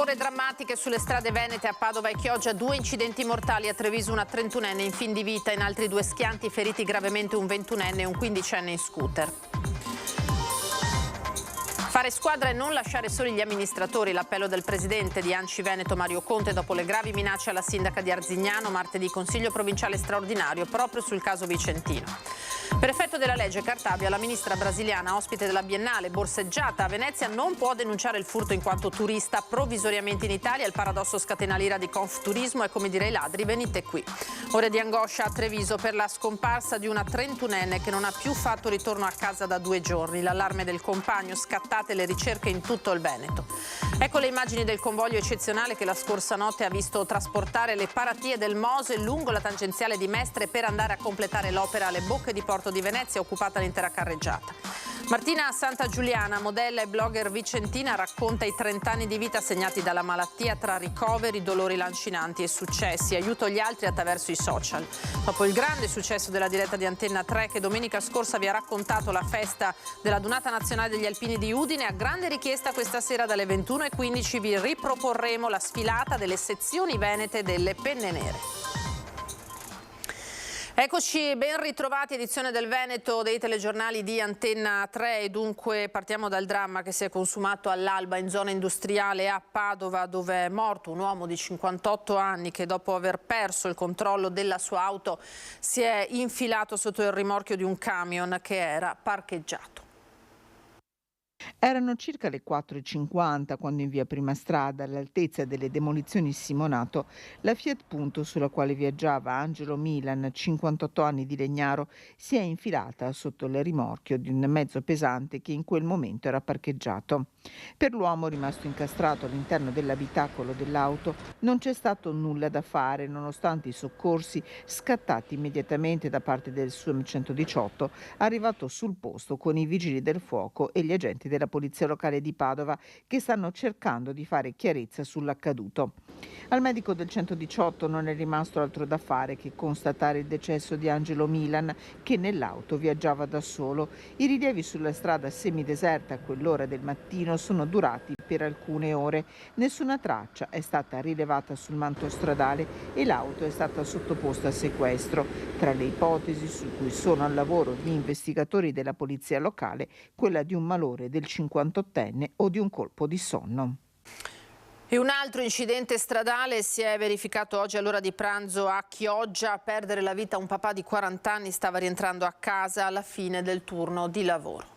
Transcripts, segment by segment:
ore drammatiche sulle strade venete a Padova e Chioggia, 2 incidenti mortali, a Treviso una 31enne in fin di vita, in altri 2 schianti feriti gravemente un 21enne e un 15enne in scooter. Fare squadra e non lasciare soli gli amministratori, l'appello del presidente di ANCI Veneto Mario Conte dopo le gravi minacce alla sindaca di Arzignano, martedì consiglio provinciale straordinario proprio sul caso Vicentino. Per effetto della legge Cartabia, la ministra brasiliana, ospite della Biennale, borseggiata a Venezia, non può denunciare il furto in quanto turista provvisoriamente in Italia. Il paradosso scatena l'ira di Confturismo è come dire ai ladri: venite qui. Ore di angoscia a Treviso per la scomparsa di una 31enne che non ha più fatto ritorno a casa da 2 giorni. L'allarme del compagno, scattate le ricerche in tutto il Veneto. Ecco le immagini del convoglio eccezionale che la scorsa notte ha visto trasportare le paratie del Mose lungo la tangenziale di Mestre per andare a completare l'opera alle bocche di Porto di Venezia, occupata l'intera carreggiata. Martina Santagiuliana, modella e blogger vicentina, racconta i 30 anni di vita segnati dalla malattia tra ricoveri, dolori lancinanti e successi. Aiuto gli altri attraverso i social. Dopo il grande successo della diretta di Antenna 3 che domenica scorsa vi ha raccontato la festa della Donata Nazionale degli Alpini di Udine, a grande richiesta questa sera dalle 21:15 vi riproporremo la sfilata delle sezioni venete delle Penne Nere. Eccoci, ben ritrovati, edizione del Veneto dei telegiornali di Antenna 3 e dunque partiamo dal dramma che si è consumato all'alba in zona industriale a Padova, dove è morto un uomo di 58 anni che dopo aver perso il controllo della sua auto si è infilato sotto il rimorchio di un camion che era parcheggiato. Erano circa le 4:50 quando in via Prima Strada, all'altezza delle demolizioni Simonato, la Fiat Punto sulla quale viaggiava Angelo Milan, 58 anni, di Legnaro, si è infilata sotto il rimorchio di un mezzo pesante che in quel momento era parcheggiato. Per l'uomo rimasto incastrato all'interno dell'abitacolo dell'auto non c'è stato nulla da fare, nonostante i soccorsi scattati immediatamente da parte del SUAM 118, arrivato sul posto con i vigili del fuoco e gli agenti della Polizia Locale di Padova che stanno cercando di fare chiarezza sull'accaduto. Al medico del 118 non è rimasto altro da fare che constatare il decesso di Angelo Milan, che nell'auto viaggiava da solo. I rilievi sulla strada semideserta a quell'ora del mattino sono durati per alcune ore. Nessuna traccia è stata rilevata sul manto stradale e l'auto è stata sottoposta a sequestro. Tra le ipotesi su cui sono al lavoro gli investigatori della Polizia Locale, quella di un malore del 58enne o di un colpo di sonno. E un altro incidente stradale si è verificato oggi all'ora di pranzo a Chioggia. A perdere la vita un papà di 40 anni stava rientrando a casa alla fine del turno di lavoro.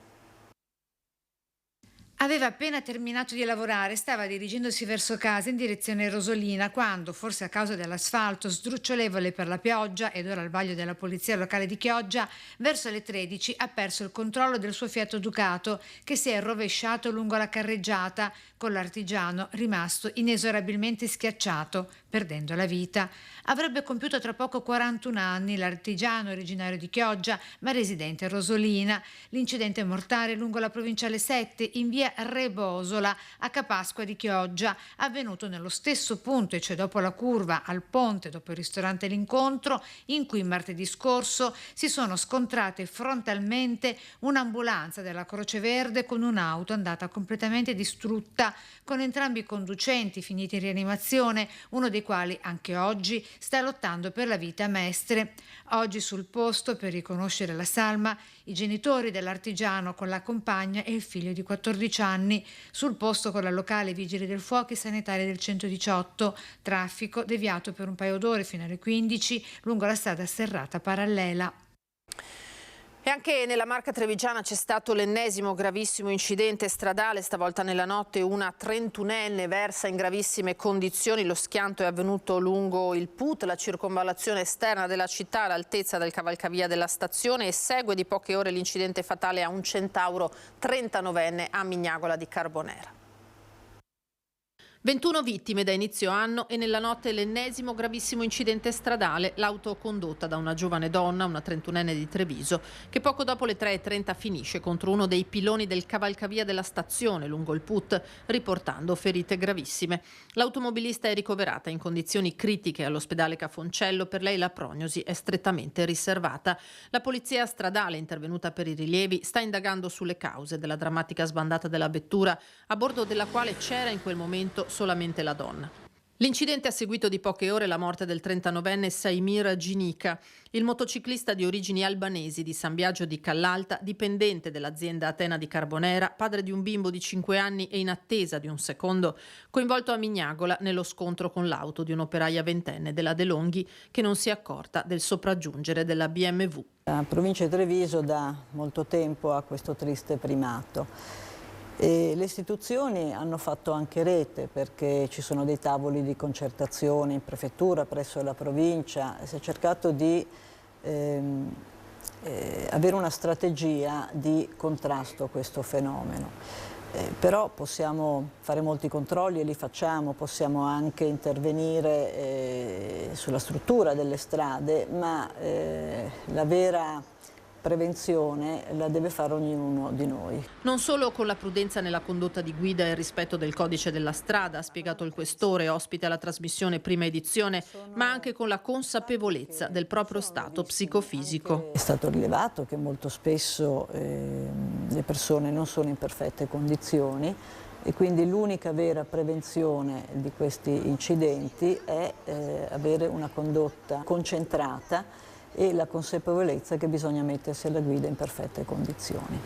Aveva appena terminato di lavorare, stava dirigendosi verso casa in direzione Rosolina quando, forse a causa dell'asfalto sdrucciolevole per la pioggia ed ora al vaglio della Polizia Locale di Chioggia, verso le 13 ha perso il controllo del suo Fiat Ducato che si è rovesciato lungo la carreggiata con l'artigiano rimasto inesorabilmente schiacciato, perdendo la vita. Avrebbe compiuto tra poco 41 anni l'artigiano originario di Chioggia ma residente a Rosolina. L'incidente mortale lungo la provinciale 7 in via Rebosola a Capasqua di Chioggia, avvenuto nello stesso punto, e cioè dopo la curva al ponte, dopo il ristorante L'Incontro, in cui martedì scorso si sono scontrate frontalmente un'ambulanza della Croce Verde con un'auto andata completamente distrutta, con entrambi i conducenti finiti in rianimazione, uno dei quali anche oggi sta lottando per la vita a Mestre. Oggi sul posto, per riconoscere la salma, i genitori dell'artigiano con la compagna e il figlio di 14 anni. Sul posto con la locale vigili del fuoco e sanitari del 118. Traffico deviato per un paio d'ore fino alle 15 lungo la strada serrata parallela. E anche nella Marca Trevigiana c'è stato l'ennesimo gravissimo incidente stradale, stavolta nella notte una 31enne versa in gravissime condizioni. Lo schianto è avvenuto lungo il PUT, la circonvallazione esterna della città, all'altezza del cavalcavia della stazione, e segue di poche ore l'incidente fatale a un centauro 39enne a Mignagola di Carbonera. 21 vittime da inizio anno e nella notte l'ennesimo gravissimo incidente stradale, l'auto condotta da una giovane donna, una 31enne di Treviso, che poco dopo le 3:30 finisce contro uno dei piloni del cavalcavia della stazione lungo il PUT, riportando ferite gravissime. L'automobilista è ricoverata in condizioni critiche all'ospedale Cafoncello, per lei la prognosi è strettamente riservata. La polizia stradale, intervenuta per i rilievi, sta indagando sulle cause della drammatica sbandata della vettura, a bordo della quale c'era in quel momento solamente la donna. L'incidente ha seguito di poche ore la morte del 39enne Saimir Ginica, il motociclista di origini albanesi di San Biagio di Callalta, dipendente dell'azienda Atena di Carbonera, padre di un bimbo di 5 anni e in attesa di un secondo, coinvolto a Mignagola nello scontro con l'auto di un'operaia ventenne della De Longhi che non si è accorta del sopraggiungere della BMW. La provincia di Treviso da molto tempo ha questo triste primato. E le istituzioni hanno fatto anche rete perché ci sono dei tavoli di concertazione in prefettura, presso la provincia, si è cercato di avere una strategia di contrasto a questo fenomeno. Però possiamo fare molti controlli e li facciamo, possiamo anche intervenire sulla struttura delle strade, ma la vera prevenzione la deve fare ognuno di noi. Non solo con la prudenza nella condotta di guida e il rispetto del codice della strada, ha spiegato il questore, ospite alla trasmissione Prima Edizione, ma anche con la consapevolezza del proprio stato psicofisico. È stato rilevato che molto spesso le persone non sono in perfette condizioni e quindi l'unica vera prevenzione di questi incidenti è avere una condotta concentrata e la consapevolezza che bisogna mettersi alla guida in perfette condizioni.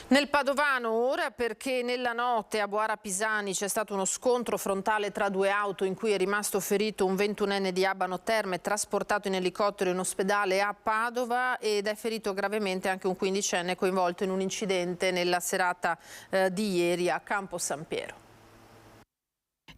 Nel Padovano ora, perché nella notte a Boara Pisani c'è stato uno scontro frontale tra due auto in cui è rimasto ferito un 21enne di Abano Terme trasportato in elicottero in ospedale a Padova ed è ferito gravemente anche un 15enne coinvolto in un incidente nella serata di ieri a Campo San Piero.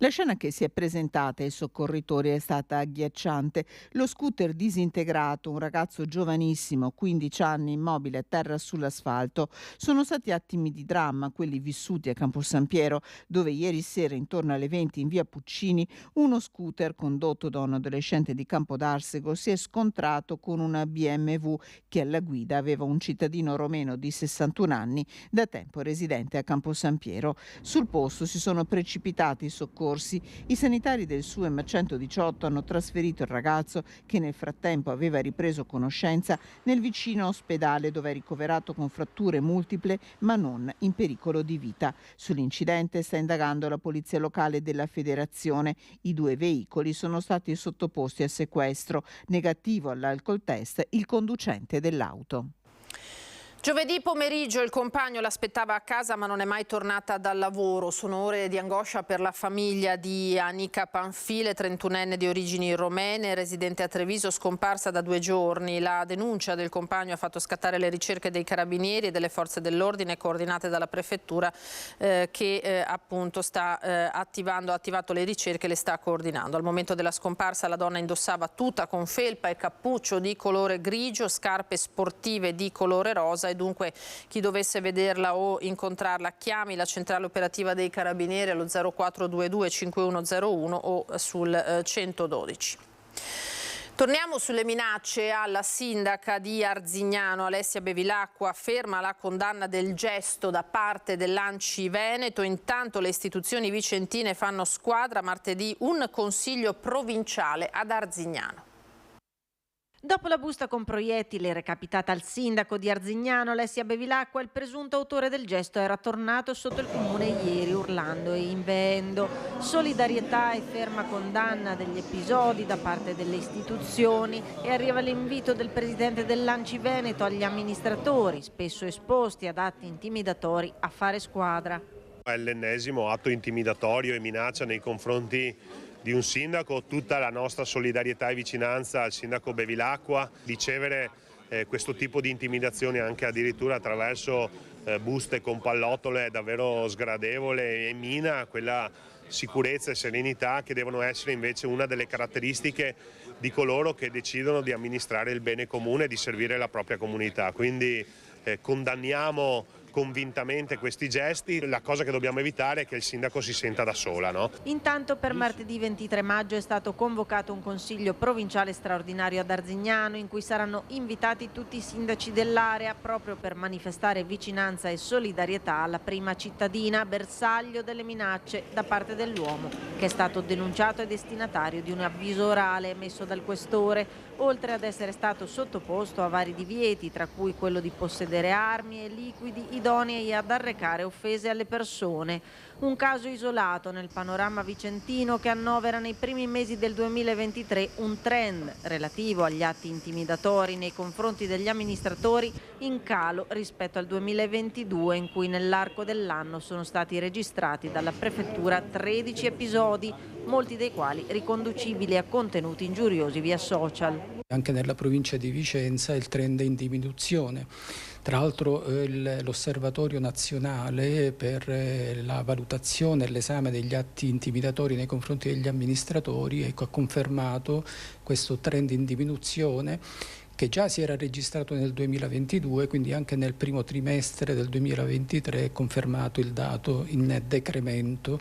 La scena che si è presentata ai soccorritori è stata agghiacciante. Lo scooter disintegrato, un ragazzo giovanissimo, 15 anni, immobile a terra sull'asfalto. Sono stati attimi di dramma, quelli vissuti a Campo San Piero, dove ieri sera intorno alle 20 in via Puccini uno scooter condotto da un adolescente di Campodarsego si è scontrato con una BMW che alla guida aveva un cittadino romeno di 61 anni, da tempo residente a Campo San Piero. Sul posto si sono precipitati i soccorsi. I sanitari del SUEM 118 hanno trasferito il ragazzo, che nel frattempo aveva ripreso conoscenza, nel vicino ospedale dove è ricoverato con fratture multiple ma non in pericolo di vita. Sull'incidente sta indagando la polizia locale della Federazione. I due veicoli sono stati sottoposti a sequestro. Negativo all'alcol test il conducente dell'auto. Giovedì pomeriggio il compagno l'aspettava a casa ma non è mai tornata dal lavoro. Sono ore di angoscia per la famiglia di Anica Panfile, 31enne di origini romene, residente a Treviso, scomparsa da 2 giorni. La denuncia del compagno ha fatto scattare le ricerche dei carabinieri e delle forze dell'ordine coordinate dalla prefettura che appunto ha attivato le ricerche e le sta coordinando. Al momento della scomparsa la donna indossava tuta con felpa e cappuccio di colore grigio, scarpe sportive di colore rosa e dunque chi dovesse vederla o incontrarla chiami la centrale operativa dei carabinieri allo 0422 5101 o sul 112. Torniamo sulle minacce alla sindaca di Arzignano, Alessia Bevilacqua, ferma la condanna del gesto da parte dell'Anci Veneto. Intanto le istituzioni vicentine fanno squadra, martedì un consiglio provinciale ad Arzignano. Dopo la busta con proiettili recapitata al sindaco di Arzignano, Alessia Bevilacqua, il presunto autore del gesto era tornato sotto il comune ieri urlando e inveendo. Solidarietà e ferma condanna degli episodi da parte delle istituzioni e arriva l'invito del presidente dell'Anci Veneto agli amministratori, spesso esposti ad atti intimidatori, a fare squadra. È l'ennesimo atto intimidatorio e minaccia nei confronti di un sindaco. Tutta la nostra solidarietà e vicinanza al sindaco Bevilacqua. Ricevere questo tipo di intimidazioni anche addirittura attraverso buste con pallottole è davvero sgradevole e mina quella sicurezza e serenità che devono essere invece una delle caratteristiche di coloro che decidono di amministrare il bene comune e di servire la propria comunità. Quindi condanniamo convintamente questi gesti. La cosa che dobbiamo evitare è che il sindaco si senta da sola, no? Intanto per martedì 23 maggio è stato convocato un consiglio provinciale straordinario ad Arzignano in cui saranno invitati tutti i sindaci dell'area proprio per manifestare vicinanza e solidarietà alla prima cittadina, bersaglio delle minacce da parte dell'uomo che è stato denunciato e destinatario di un avviso orale emesso dal questore, oltre ad essere stato sottoposto a vari divieti, tra cui quello di possedere armi e liquidi idonei idonei ad arrecare offese alle persone. Un caso isolato nel panorama vicentino che annovera nei primi mesi del 2023 un trend relativo agli atti intimidatori nei confronti degli amministratori in calo rispetto al 2022, in cui nell'arco dell'anno sono stati registrati dalla prefettura 13 episodi, molti dei quali riconducibili a contenuti ingiuriosi via social. Anche nella provincia di Vicenza il trend è in diminuzione. Tra l'altro l'Osservatorio Nazionale per la valutazione e l'esame degli atti intimidatori nei confronti degli amministratori ha confermato questo trend in diminuzione che già si era registrato nel 2022, quindi anche nel primo trimestre del 2023 è confermato il dato in decremento.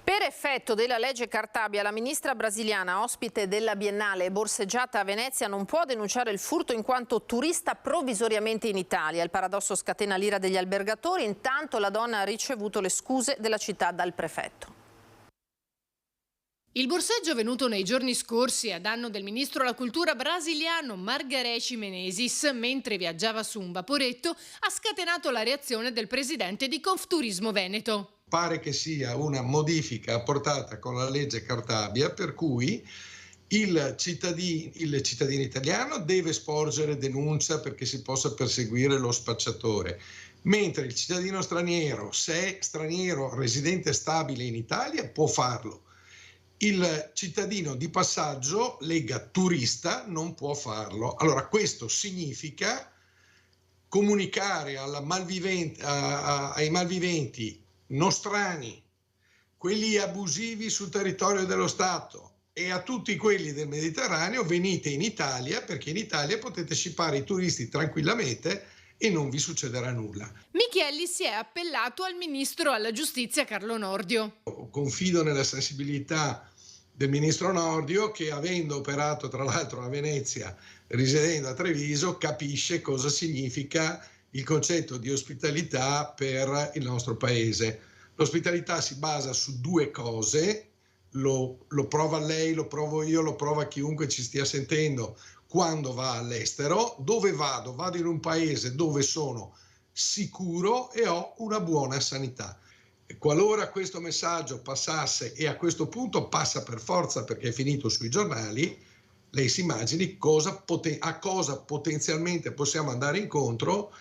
Per effetto della legge Cartabia, la ministra brasiliana, ospite della Biennale e borseggiata a Venezia, non può denunciare il furto in quanto turista provvisoriamente in Italia. Il paradosso scatena l'ira degli albergatori, intanto la donna ha ricevuto le scuse della città dal prefetto. Il borseggio avvenuto nei giorni scorsi a danno del ministro della cultura brasiliano Margareth Menezes mentre viaggiava su un vaporetto ha scatenato la reazione del presidente di Confturismo Veneto. Pare che sia una modifica apportata con la legge Cartabia per cui il cittadino italiano deve sporgere denuncia perché si possa perseguire lo spacciatore, mentre il cittadino straniero, se è straniero residente stabile in Italia, può farlo. Il cittadino di passaggio, lega turista, non può farlo. Allora questo significa comunicare ai malviventi nostrani, quelli abusivi sul territorio dello Stato e a tutti quelli del Mediterraneo: venite in Italia perché in Italia potete scippare i turisti tranquillamente e non vi succederà nulla. Michielli si è appellato al ministro alla giustizia Carlo Nordio. Confido nella sensibilità del ministro Nordio che, avendo operato tra l'altro a Venezia, risiedendo a Treviso, capisce cosa significa il concetto di ospitalità per il nostro paese. L'ospitalità si basa su due cose, lo prova lei, lo provo io, lo prova chiunque ci stia sentendo quando va all'estero. Dove vado? Vado in un paese dove sono sicuro e ho una buona sanità. E qualora questo messaggio passasse, e a questo punto passa per forza perché è finito sui giornali, lei si immagini a cosa potenzialmente possiamo andare incontro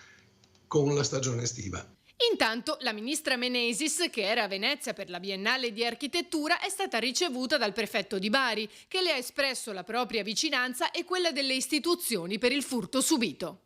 con la stagione estiva. Intanto la ministra Menezes, che era a Venezia per la Biennale di Architettura, è stata ricevuta dal prefetto di Bari, che le ha espresso la propria vicinanza e quella delle istituzioni per il furto subito.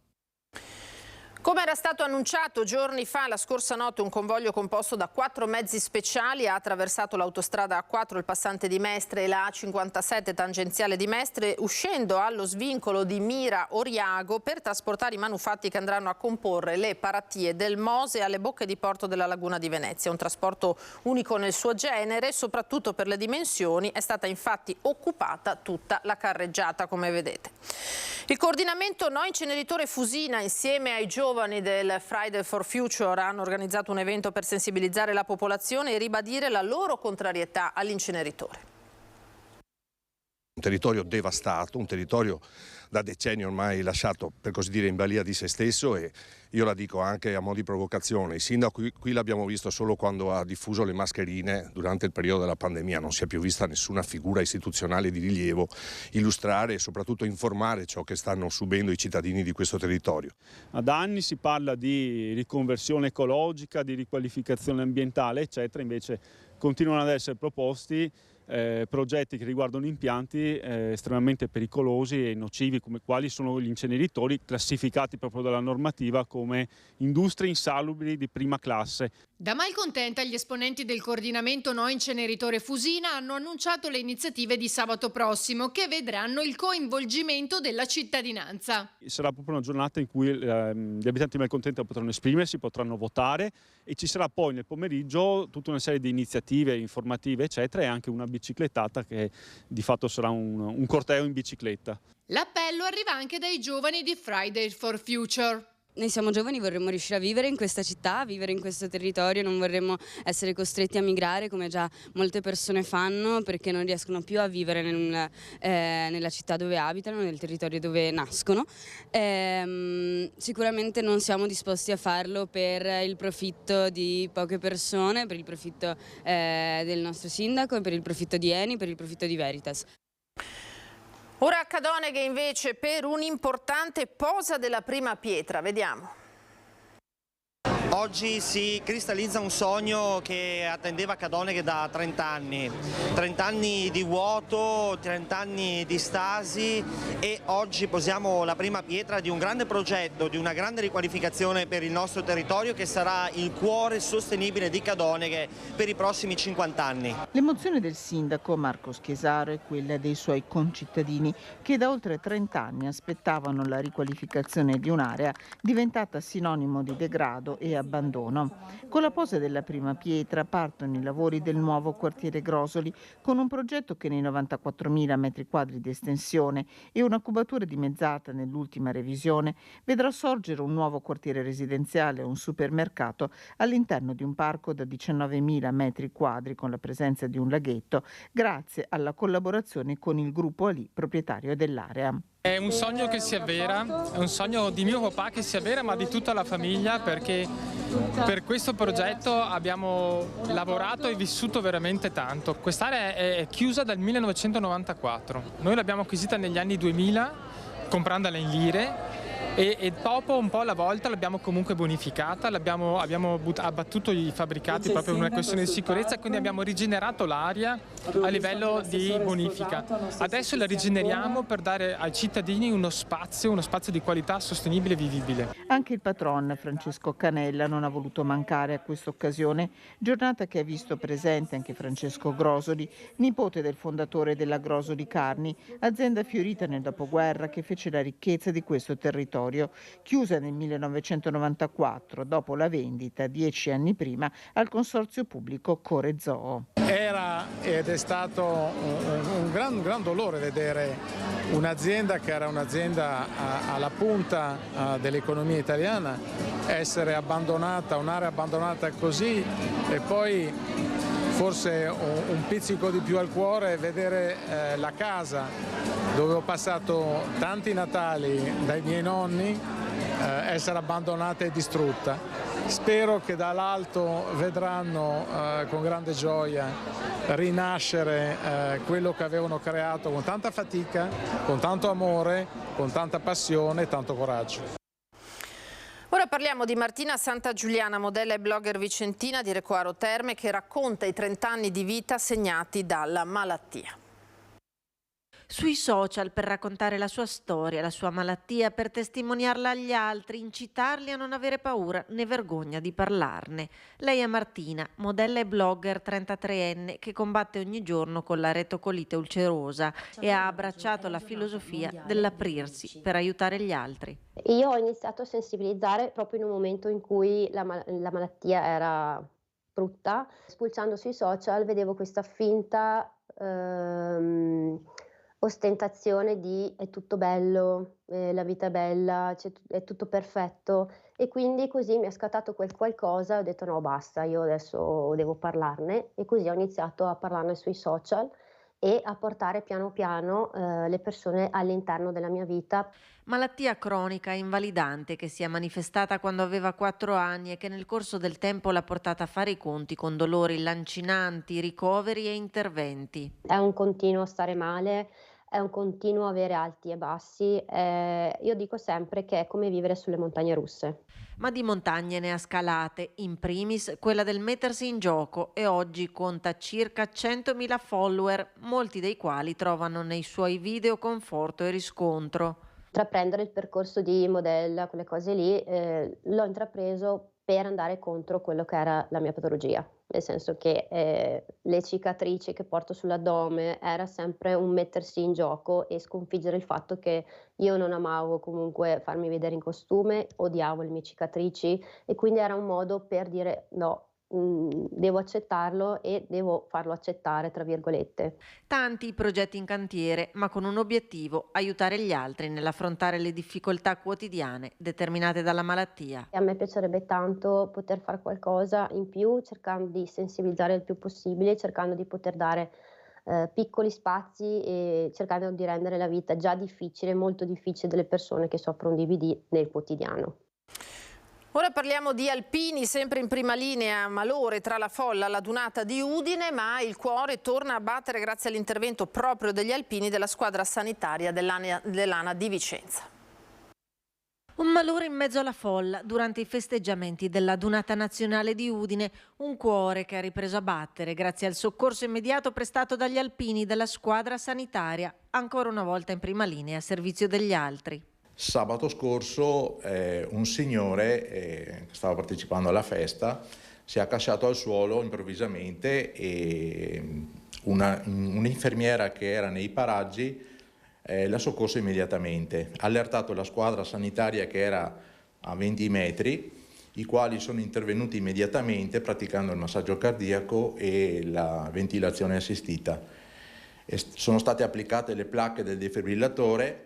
Come era stato annunciato giorni fa, la scorsa notte un convoglio composto da 4 mezzi speciali ha attraversato l'autostrada A4, il passante di Mestre, e la A57 tangenziale di Mestre, uscendo allo svincolo di Mira Oriago per trasportare i manufatti che andranno a comporre le paratie del Mose alle bocche di porto della Laguna di Venezia. Un trasporto unico nel suo genere, soprattutto per le dimensioni. È stata infatti occupata tutta la carreggiata, come vedete. Il coordinamento No Inceneritore Fusina, insieme ai giovani del Friday for Future, hanno organizzato un evento per sensibilizzare la popolazione e ribadire la loro contrarietà all'inceneritore. Un territorio devastato, un territorio da decenni ormai lasciato, per così dire, in balia di se stesso, e io la dico anche a mo' di provocazione. Il sindaco qui l'abbiamo visto solo quando ha diffuso le mascherine durante il periodo della pandemia, non si è più vista nessuna figura istituzionale di rilievo illustrare e soprattutto informare ciò che stanno subendo i cittadini di questo territorio. Da anni si parla di riconversione ecologica, di riqualificazione ambientale, eccetera, invece continuano ad essere proposti progetti che riguardano impianti estremamente pericolosi e nocivi, come quali sono gli inceneritori, classificati proprio dalla normativa come industrie insalubri di prima classe. Da Malcontenta gli esponenti del coordinamento No Inceneritore Fusina hanno annunciato le iniziative di sabato prossimo, che vedranno il coinvolgimento della cittadinanza. Sarà proprio una giornata in cui gli abitanti di Malcontenta potranno esprimersi, potranno votare, e ci sarà poi nel pomeriggio tutta una serie di iniziative informative eccetera, e anche una biciclettata che di fatto sarà un corteo in bicicletta. L'appello arriva anche dai giovani di Friday for Future. noi siamo giovani, vorremmo riuscire a vivere in questa città, a vivere in questo territorio, non vorremmo essere costretti a migrare come già molte persone fanno, perché non riescono più a vivere nella città dove abitano, nel territorio dove nascono. Sicuramente non siamo disposti a farlo per il profitto di poche persone, per il profitto del nostro sindaco, per il profitto di Eni, per il profitto di Veritas. Ora a Cadoneghe invece per un'importante posa della prima pietra, vediamo. Oggi si cristallizza un sogno che attendeva Cadoneghe da 30 anni. 30 anni di vuoto, 30 anni di stasi e oggi posiamo la prima pietra di un grande progetto, di una grande riqualificazione per il nostro territorio che sarà il cuore sostenibile di Cadoneghe per i prossimi 50 anni. L'emozione del sindaco Marco Schiesaro è quella dei suoi concittadini che da oltre 30 anni aspettavano la riqualificazione di un'area diventata sinonimo di degrado e abbandono. Con la posa della prima pietra partono i lavori del nuovo quartiere Grosoli con un progetto che nei 94.000 metri quadri di estensione e una cubatura dimezzata nell'ultima revisione vedrà sorgere un nuovo quartiere residenziale e un supermercato all'interno di un parco da 19.000 metri quadri con la presenza di un laghetto grazie alla collaborazione con il gruppo Ali, proprietario dell'area. È un sogno che si avvera, è un sogno di mio papà che si avvera, ma di tutta la famiglia, perché per questo progetto abbiamo lavorato e vissuto veramente tanto. Quest'area è chiusa dal 1994, noi l'abbiamo acquisita negli anni 2000 comprandola in lire e dopo un po' alla volta l'abbiamo comunque bonificata, abbiamo abbattuto i fabbricati proprio per una questione di sicurezza, quindi abbiamo rigenerato l'aria a livello di bonifica. Adesso la rigeneriamo per dare ai cittadini uno spazio di qualità sostenibile e vivibile. Anche il patron Francesco Canella non ha voluto mancare a questa occasione, giornata che ha visto presente anche Francesco Grosoli, nipote del fondatore della Grosoli Carni, azienda fiorita nel dopoguerra che fece la ricchezza di questo territorio, chiusa nel 1994 dopo la vendita 10 anni prima al consorzio pubblico Corezoo. Era ed è stato un gran dolore vedere un'azienda che era un'azienda alla punta dell'economia italiana essere abbandonata, un'area abbandonata così, e poi forse un pizzico di più al cuore vedere la casa dove ho passato tanti Natali dai miei nonni essere abbandonata e distrutta. Spero che dall'alto vedranno con grande gioia rinascere quello che avevano creato con tanta fatica, con tanto amore, con tanta passione e tanto coraggio. Ora parliamo di Martina Santagiuliana, modella e blogger vicentina di Recoaro Terme, che racconta i 30 anni di vita segnati dalla malattia. Sui social per raccontare la sua storia, la sua malattia, per testimoniarla agli altri, incitarli a non avere paura né vergogna di parlarne. Lei è Martina, modella e blogger 33enne che combatte ogni giorno con la retocolite ulcerosa e ha abbracciato la filosofia dell'aprirsi per aiutare gli altri. Io ho iniziato a sensibilizzare proprio in un momento in cui la malattia era brutta. Spulciando sui social vedevo questa finta ostentazione di è tutto bello, la vita è bella, è tutto perfetto, e quindi così mi è scattato quel qualcosa e ho detto no basta, io adesso devo parlarne, e così ho iniziato a parlarne sui social e a portare piano piano le persone all'interno della mia vita. Malattia cronica e invalidante che si è manifestata quando aveva 4 anni e che nel corso del tempo l'ha portata a fare i conti con dolori lancinanti, ricoveri e interventi. È un continuo stare male, è un continuo avere alti e bassi. Io dico sempre che è come vivere sulle montagne russe. Ma di montagne ne ha scalate, in primis quella del mettersi in gioco, e oggi conta circa 100.000 follower, molti dei quali trovano nei suoi video conforto e riscontro. Intraprendere il percorso di modella, quelle cose lì, l'ho intrapreso per andare contro quello che era la mia patologia, nel senso che le cicatrici che porto sull'addome era sempre un mettersi in gioco e sconfiggere il fatto che io non amavo comunque farmi vedere in costume, odiavo le mie cicatrici, e quindi era un modo per dire no, devo accettarlo e devo farlo accettare, tra virgolette. Tanti i progetti in cantiere, ma con un obiettivo: aiutare gli altri nell'affrontare le difficoltà quotidiane determinate dalla malattia. A me piacerebbe tanto poter fare qualcosa in più, cercando di sensibilizzare il più possibile, cercando di poter dare piccoli spazi e cercando di rendere la vita già difficile, molto difficile, delle persone che soffrono di VD nel quotidiano. Ora parliamo di alpini, sempre in prima linea, malore tra la folla alla dunata di Udine, ma il cuore torna a battere grazie all'intervento proprio degli alpini della squadra sanitaria dell'ANA di Vicenza. Un malore in mezzo alla folla durante i festeggiamenti della Dunata Nazionale di Udine, un cuore che ha ripreso a battere grazie al soccorso immediato prestato dagli alpini della squadra sanitaria, ancora una volta in prima linea a servizio degli altri. Sabato scorso un signore che stava partecipando alla festa si è accasciato al suolo improvvisamente e un'infermiera che era nei paraggi l'ha soccorso immediatamente. Ha allertato la squadra sanitaria che era a 20 metri, i quali sono intervenuti immediatamente praticando il massaggio cardiaco e la ventilazione assistita. Sono state applicate le placche del defibrillatore,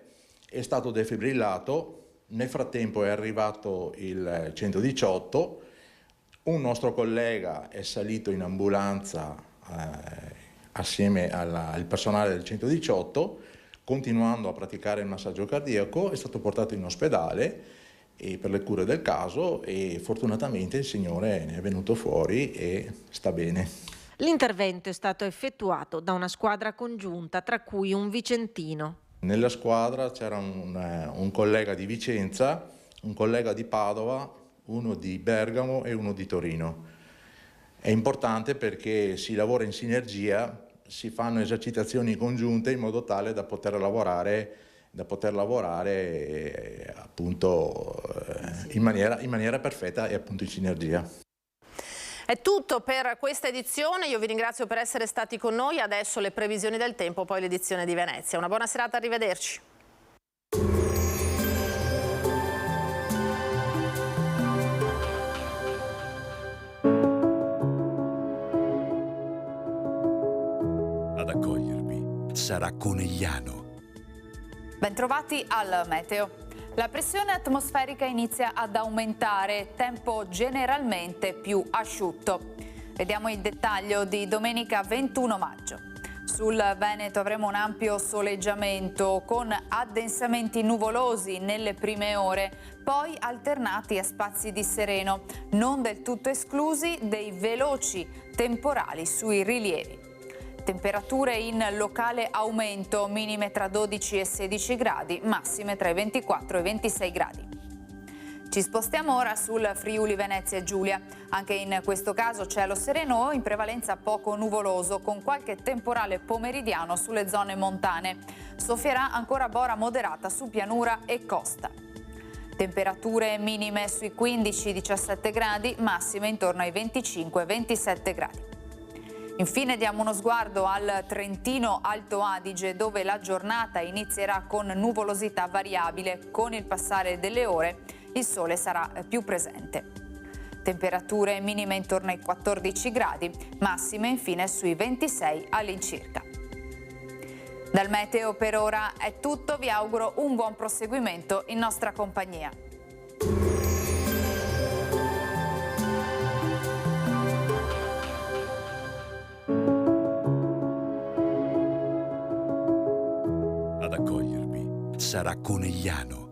è stato defibrillato, nel frattempo è arrivato il 118, un nostro collega è salito in ambulanza assieme al personale del 118, continuando a praticare il massaggio cardiaco, è stato portato in ospedale per le cure del caso e fortunatamente il signore ne è venuto fuori e sta bene. L'intervento è stato effettuato da una squadra congiunta, tra cui un vicentino. Nella squadra c'era un collega di Vicenza, un collega di Padova, uno di Bergamo e uno di Torino. È importante perché si lavora in sinergia, si fanno esercitazioni congiunte in modo tale da poter lavorare appunto in maniera perfetta e appunto in sinergia. È tutto per questa edizione, io vi ringrazio per essere stati con noi, adesso le previsioni del tempo, poi l'edizione di Venezia. Una buona serata, arrivederci. Ad accogliervi sarà Conegliano. Bentrovati al meteo. La pressione atmosferica inizia ad aumentare, tempo generalmente più asciutto. Vediamo il dettaglio di domenica 21 maggio. Sul Veneto avremo un ampio soleggiamento con addensamenti nuvolosi nelle prime ore, poi alternati a spazi di sereno, non del tutto esclusi dei veloci temporali sui rilievi. Temperature in locale aumento, minime tra 12 e 16 gradi, massime tra i 24 e i 26 gradi. Ci spostiamo ora sul Friuli Venezia Giulia. Anche in questo caso cielo sereno, in prevalenza poco nuvoloso, con qualche temporale pomeridiano sulle zone montane. Soffierà ancora bora moderata su pianura e costa. Temperature minime sui 15-17 gradi, massime intorno ai 25-27 gradi. Infine diamo uno sguardo al Trentino Alto Adige, dove la giornata inizierà con nuvolosità variabile. Con il passare delle ore il sole sarà più presente. Temperature minime intorno ai 14 gradi, massime infine sui 26 all'incirca. Dal meteo per ora è tutto, vi auguro un buon proseguimento in nostra compagnia. Ad accogliervi sarà Conegliano.